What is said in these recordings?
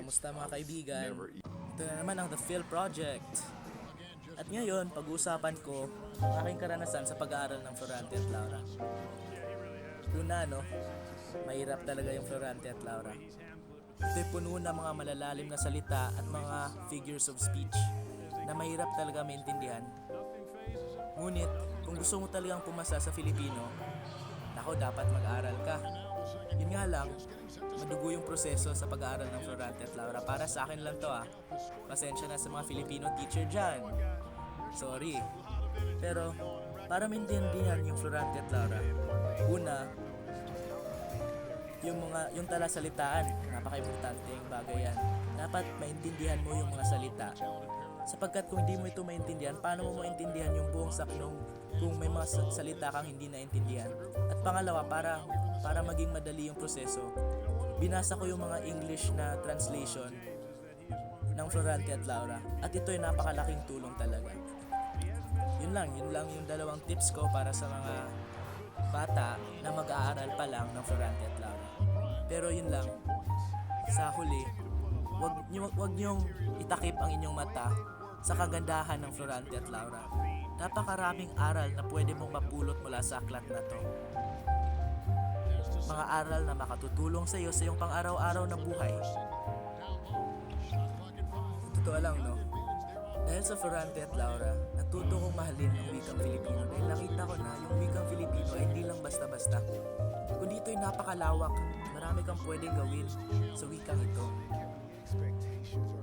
Kamusta mga kaibigan? Ito na naman ang The Phil Project. At ngayon, pag-uusapan ko ang aking karanasan sa pag-aaral ng Florante at Laura. Una, mahirap talaga yung Florante at Laura. Ito'y puno ng mga malalalim na salita at mga figures of speech na mahirap talaga maintindihan. Ngunit, kung gusto mo talagang pumasa sa Filipino, dapat mag-aral ka. Yun nga lang, madugo yung proseso sa pag-aaral ng Florante at Laura. Para sa akin lang to Pasensya na sa mga Filipino teacher dyan. Sorry. Pero, para maintindihan yung Florante at Laura, una, yung talasalitaan, napaka-importanteng bagay yan. Dapat maintindihan mo yung mga salita. Sapagkat kung hindi mo ito maintindihan, paano mo maintindihan yung buong saknong kung may mga salita kang hindi naintindihan? At pangalawa, para maging madali yung proseso, binasa ko yung mga English na translation ng Florante at Laura. At ito'y napakalaking tulong talaga. Yun lang yung dalawang tips ko para sa mga bata na mag-aaral pa lang ng Florante at Laura. Pero yun lang, sa huli, wag niyong itakip ang inyong mata sa kagandahan ng Florante at Laura. Napakaraming aral na pwede mong mapulot mula sa aklat na to. Mga aral na makatutulong sa iyo sa iyong pang-araw-araw na buhay. Totoo lang, dahil sa Florante at Laura, natuto kong mahalin ang wikang Filipino dahil nakita ko na yung wikang Filipino ay hindi lang basta-basta. Kundi ito'y napakalawak, marami kang pwedeng gawin sa wikang ito.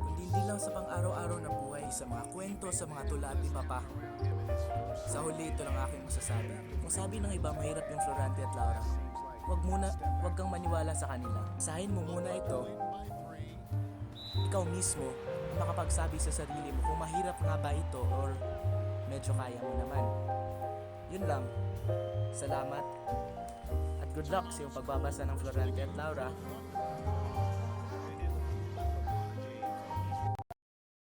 Kundi hindi lang sa pang-araw-araw na buhay, sa mga kwento, sa mga tula at iba pa. Sa huli, ito lang aking masasabi. Kung sabi ng iba mahirap yung Florante at Laura, wag kang maniwala sa kanila. Sahin mo muna ito. Ikaw mismo makapagsabi sa sarili mo kung mahirap nga ba ito or medyo kaya mo naman. Yun lang. Salamat. At good luck sa iyong pagbabasa ng Florante at Laura.